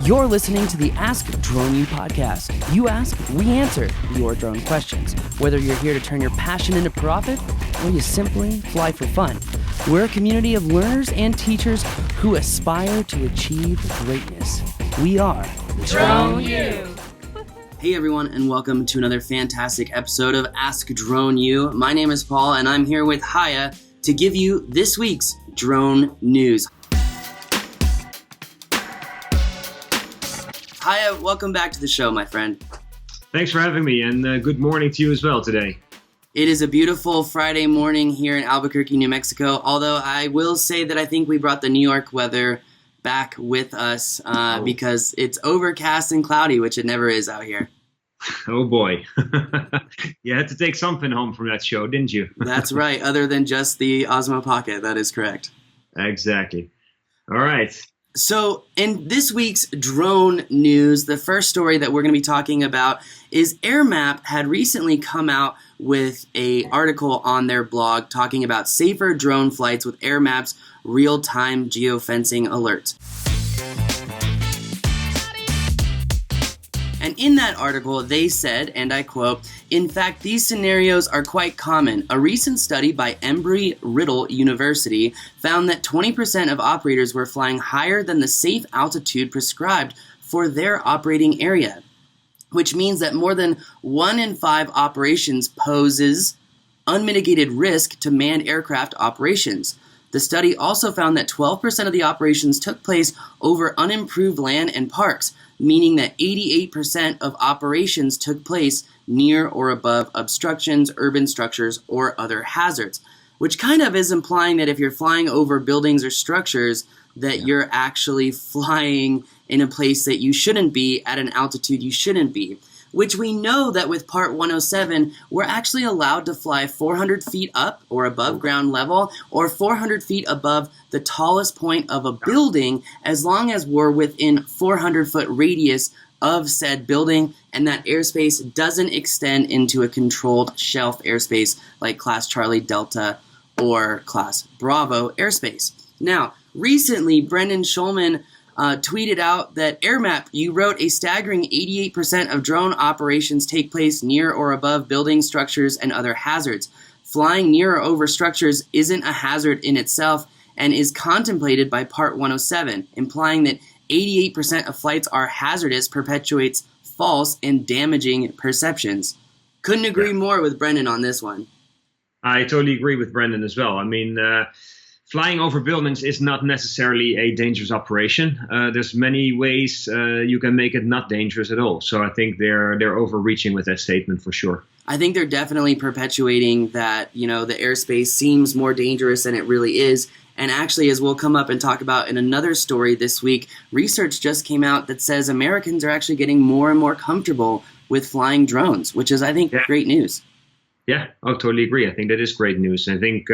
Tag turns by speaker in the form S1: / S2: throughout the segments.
S1: You're listening to the Ask Drone U podcast. You ask, we answer your drone questions. Whether you're here to turn your passion into profit or you simply fly for fun, we're a community of learners and teachers who aspire to achieve greatness. We are
S2: Drone U.
S1: Hey everyone, and welcome to another fantastic episode of Ask Drone U. My name is Paul, and I'm here with Haye to give you this week's drone news. Haye, welcome back to the show, my friend.
S3: Thanks for having me, and good morning to you as well today.
S1: It is a beautiful Friday morning here in Albuquerque, New Mexico, although I will say that I think we brought the New York weather back with us because it's overcast and cloudy, which it never is out here.
S3: Oh boy. You had to take something home from that show, didn't you?
S1: That's right, other than just the Osmo Pocket, that is correct.
S3: Exactly. All right.
S1: So in this week's drone news, the first story that we're going to be talking about is Airmap had recently come out with an article on their blog talking about safer drone flights with Airmap's real-time geofencing alerts. And in that article, they said, and I quote, "In fact, these scenarios are quite common. A recent study by Embry-Riddle University found that 20% of operators were flying higher than the safe altitude prescribed for their operating area, which means that more than 1 in 5 operations poses unmitigated risk to manned aircraft operations. The study also found that 12% of the operations took place over unimproved land and parks, meaning that 88% of operations took place near or above obstructions, urban structures, or other hazards," which kind of is implying that if you're flying over buildings or structures, that you're actually flying in a place that you shouldn't be at an altitude you shouldn't be. Which we know that with Part 107, we're actually allowed to fly 400 feet up or above ground level or 400 feet above the tallest point of a building as long as we're within 400-foot radius of said building and that airspace doesn't extend into a controlled shelf airspace like Class Charlie Delta or Class Bravo airspace. Now, recently, Brendan Schulman tweeted out that Airmap, you wrote a staggering 88% of drone operations take place near or above buildings, structures, and other hazards. Flying near or over structures isn't a hazard in itself and is contemplated by Part 107, implying that 88% of flights are hazardous perpetuates false and damaging perceptions. Couldn't agree more with Brendan on this one.
S3: I totally agree with Brendan as well. I mean, flying over buildings is not necessarily a dangerous operation. There's many ways you can make it not dangerous at all. So I think they're overreaching with that statement for sure.
S1: I think they're definitely perpetuating that, the airspace seems more dangerous than it really is. And actually, as we'll come up and talk about in another story this week, research just came out that says Americans are actually getting more and more comfortable with flying drones, which is, I think, great news.
S3: Yeah, I totally agree. I think that is great news. I think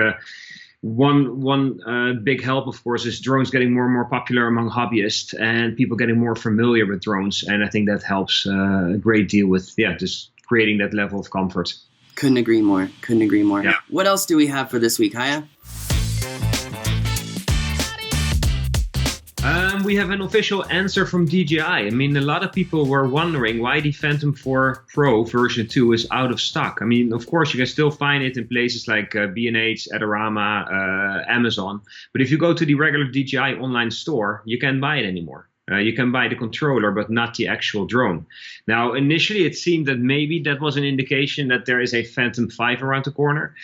S3: One big help, of course, is drones getting more and more popular among hobbyists and people getting more familiar with drones. And I think that helps a great deal with, just creating that level of comfort.
S1: Couldn't agree more.
S3: Yeah.
S1: What else do we have for this week, Haye?
S3: We have an official answer from DJI. I mean, a lot of people were wondering why the Phantom 4 Pro version 2 is out of stock. I mean, of course, you can still find it in places like B&H, Adorama, Amazon. But if you go to the regular DJI online store, you can't buy it anymore. You can buy the controller, but not the actual drone. Now, initially, it seemed that maybe that was an indication that there is a Phantom 5 around the corner.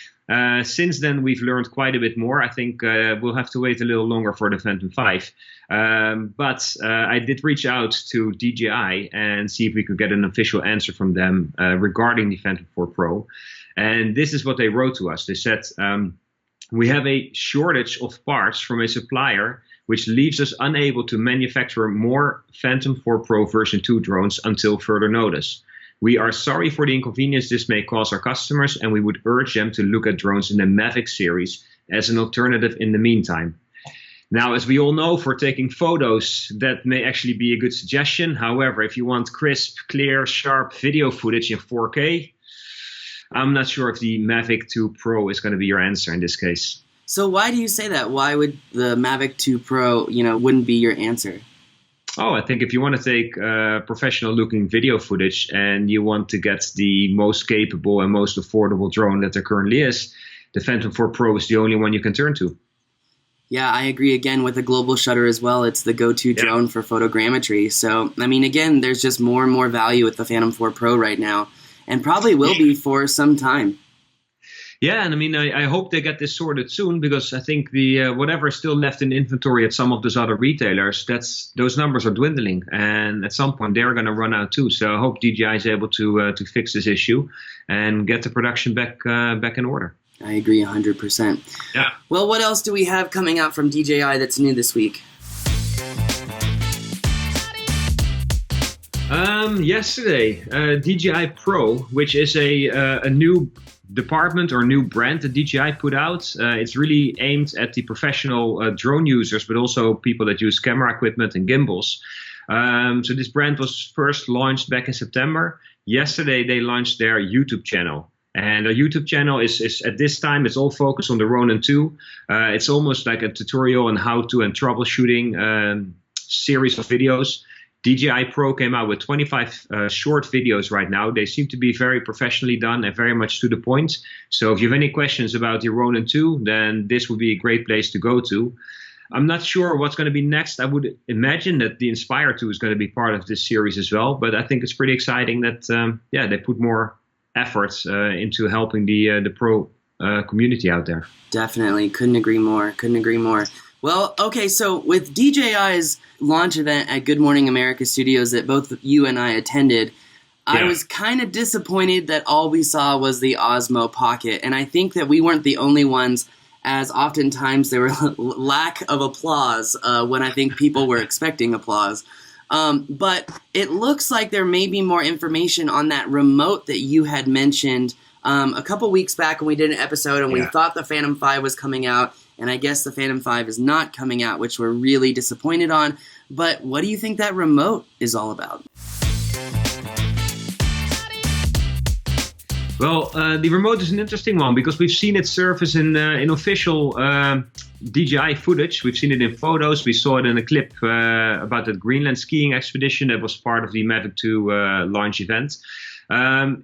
S3: Since then, we've learned quite a bit more. I think we'll have to wait a little longer for the Phantom 5. But I did reach out to DJI and see if we could get an official answer from them regarding the Phantom 4 Pro. And this is what they wrote to us. They said, we have a shortage of parts from a supplier, which leaves us unable to manufacture more Phantom 4 Pro version 2 drones until further notice. We are sorry for the inconvenience this may cause our customers, and we would urge them to look at drones in the Mavic series as an alternative in the meantime. Now, as we all know, for taking photos, that may actually be a good suggestion. However, if you want crisp, clear, sharp video footage in 4K, I'm not sure if the Mavic 2 Pro is going to be your answer in this case.
S1: So why do you say that? Why would the Mavic 2 Pro, wouldn't be your answer?
S3: Oh, I think if you want to take professional-looking video footage and you want to get the most capable and most affordable drone that there currently is, the Phantom 4 Pro is the only one you can turn to.
S1: Yeah, I agree. Again, with the global shutter as well, it's the go-to drone for photogrammetry. So, I mean, again, there's just more and more value with the Phantom 4 Pro right now, and probably will be for some time.
S3: Yeah, and I mean, I hope they get this sorted soon, because I think the whatever is still left in inventory at some of those other retailers, those numbers are dwindling, and at some point they're going to run out too. So I hope DJI is able to fix this issue and get the production back in order.
S1: I agree 100%.
S3: Yeah.
S1: Well, what else do we have coming out from DJI that's new this week?
S3: Yesterday, DJI Pro, which is a new department or new brand that DJI put out. It's really aimed at the professional drone users, but also people that use camera equipment and gimbals. So this brand was first launched back in September. Yesterday, they launched their YouTube channel. And their YouTube channel is at this time, it's all focused on the Ronin 2. It's almost like a tutorial on how-to and troubleshooting series of videos. DJI Pro came out with 25 short videos right now. They seem to be very professionally done and very much to the point. So if you have any questions about the Ronin 2, then this would be a great place to go to. I'm not sure what's going to be next. I would imagine that the Inspire 2 is going to be part of this series as well. But I think it's pretty exciting that they put more efforts into helping the pro community out there.
S1: Definitely. Couldn't agree more. Well, okay, so with DJI's launch event at Good Morning America Studios that both you and I attended, I was kind of disappointed that all we saw was the Osmo Pocket. And I think that we weren't the only ones, as oftentimes there were lack of applause when I think people were expecting applause. But it looks like there may be more information on that remote that you had mentioned a couple weeks back when we did an episode, and we thought the Phantom 5 was coming out. And I guess the Phantom 5 is not coming out, which we're really disappointed on. But what do you think that remote is all about?
S3: Well, the remote is an interesting one because we've seen it surface in official DJI footage. We've seen it in photos. We saw it in a clip about that Greenland skiing expedition that was part of the Mavic 2 launch event.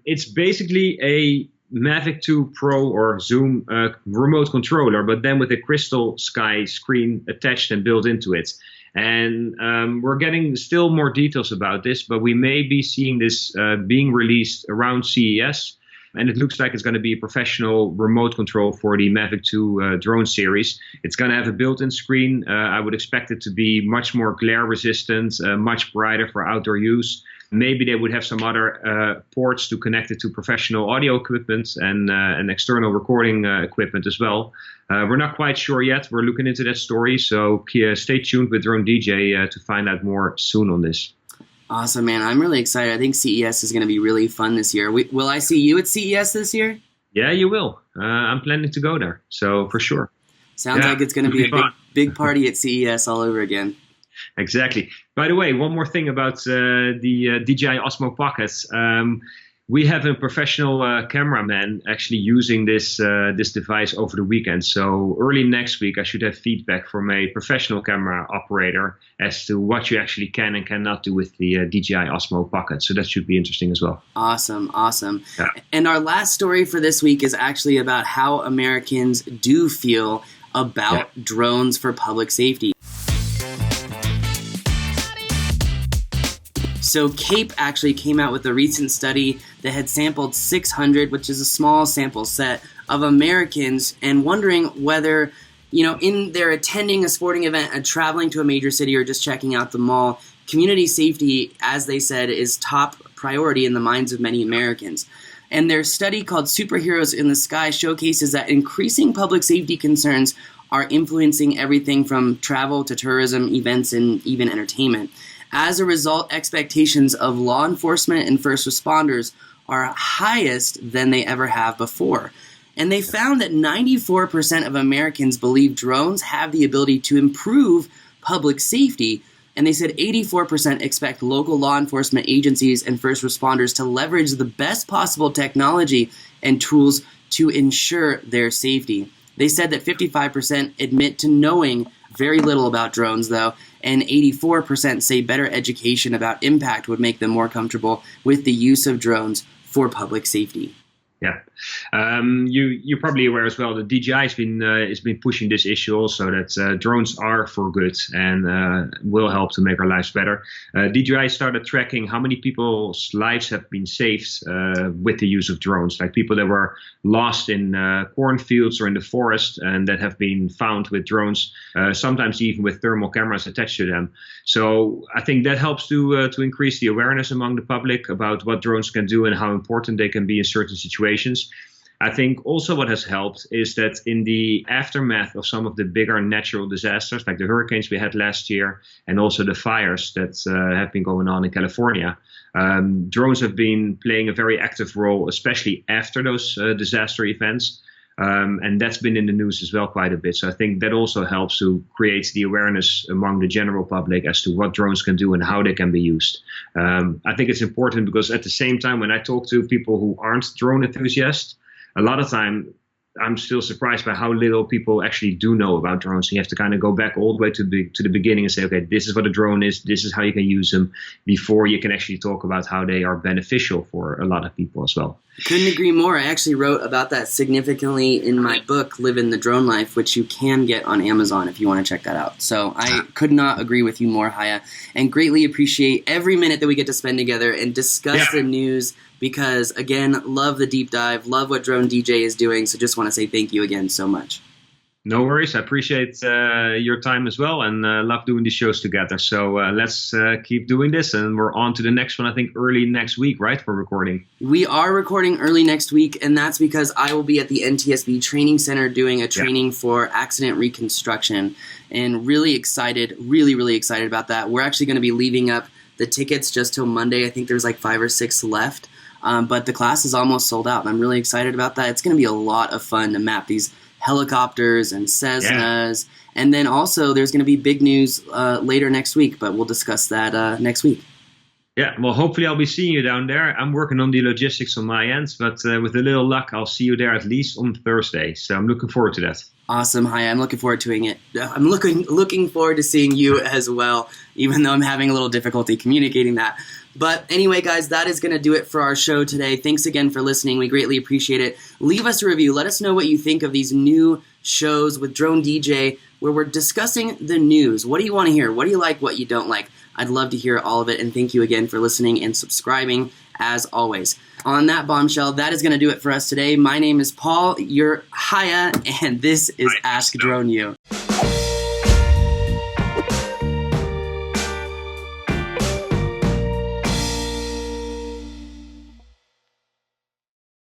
S3: It's basically a Mavic 2 Pro or Zoom remote controller, but then with a crystal sky screen attached and built into it. And we're getting still more details about this, but we may be seeing this being released around CES. And it looks like it's going to be a professional remote control for the Mavic 2 drone series. It's going to have a built-in screen. I would expect it to be much more glare resistant, much brighter for outdoor use. Maybe they would have some other ports to connect it to professional audio equipment and external recording equipment as well. We're not quite sure yet. We're looking into that story. So stay tuned with DroneDJ to find out more soon on this.
S1: Awesome, man. I'm really excited. I think CES is going to be really fun this year. Will I see you at CES this year?
S3: Yeah, you will. I'm planning to go there. So for sure.
S1: Sounds like it's going to be a big party at CES all over again.
S3: Exactly. By the way, one more thing about the DJI Osmo Pockets. We have a professional cameraman actually using this device over the weekend. So early next week, I should have feedback from a professional camera operator as to what you actually can and cannot do with the DJI Osmo Pocket. So that should be interesting as well.
S1: Awesome.
S3: Yeah.
S1: And our last story for this week is actually about how Americans do feel about drones for public safety. So CAPE actually came out with a recent study that had sampled 600, which is a small sample set, of Americans, and wondering whether, in their attending a sporting event, traveling to a major city, or just checking out the mall, community safety, as they said, is top priority in the minds of many Americans. And their study called Superheroes in the Sky showcases that increasing public safety concerns are influencing everything from travel to tourism, events, and even entertainment. As a result, expectations of law enforcement and first responders are highest than they ever have before. And they found that 94% of Americans believe drones have the ability to improve public safety. And they said 84% expect local law enforcement agencies and first responders to leverage the best possible technology and tools to ensure their safety. They said that 55% admit to knowing very little about drones, though, and 84% say better education about impact would make them more comfortable with the use of drones for public safety.
S3: Yeah, you're probably aware as well that DJI has been pushing this issue also, that drones are for good and will help to make our lives better. DJI started tracking how many people's lives have been saved with the use of drones, like people that were lost in cornfields or in the forest and that have been found with drones, sometimes even with thermal cameras attached to them. So I think that helps to increase the awareness among the public about what drones can do and how important they can be in certain situations. I think also what has helped is that in the aftermath of some of the bigger natural disasters, like the hurricanes we had last year, and also the fires that have been going on in California, drones have been playing a very active role, especially after those disaster events. And that's been in the news as well quite a bit. So I think that also helps to create the awareness among the general public as to what drones can do and how they can be used. I think it's important because at the same time, when I talk to people who aren't drone enthusiasts, a lot of time I'm still surprised by how little people actually do know about drones. You have to kind of go back all the way to the beginning and say, okay, this is what a drone is. This is how you can use them before you can actually talk about how they are beneficial for a lot of people as well.
S1: Couldn't agree more. I actually wrote about that significantly in my book, Living the Drone Life, which you can get on Amazon if you want to check that out. So I could not agree with you more, Haye, and greatly appreciate every minute that we get to spend together and discuss the news because, again, love the deep dive, love what DroneDJ is doing, so just want to say thank you again so much.
S3: No worries. I appreciate your time as well and love doing these shows together. So let's keep doing this, and we're on to the next one, I think, early next week, right, for recording? We
S1: are recording early next week, and that's because I will be at the NTSB Training Center doing a training for accident reconstruction, and really excited, really excited about that. We're actually going to be leaving up the tickets just till Monday. I think there's like 5 or 6 left. But the class is almost sold out, and I'm really excited about that. It's going to be a lot of fun to map these helicopters and Cessnas. Yeah. And then also there's going to be big news later next week, but we'll discuss that next week.
S3: Yeah, well, hopefully I'll be seeing you down there. I'm working on the logistics on my end, but with a little luck, I'll see you there at least on Thursday. So I'm looking forward to that.
S1: Awesome, Haye. I'm looking forward to doing it. I'm looking forward to seeing you as well, even though I'm having a little difficulty communicating that. But anyway, guys, that is going to do it for our show today. Thanks again for listening. We greatly appreciate it. Leave us a review. Let us know what you think of these new shows with DroneDJ where we're discussing the news. What do you want to hear? What do you like? What you don't like? I'd love to hear all of it. And thank you again for listening and subscribing, as always. On that bombshell, that is going to do it for us today. My name is Paul. You're Haye, and this is Ask Drone U.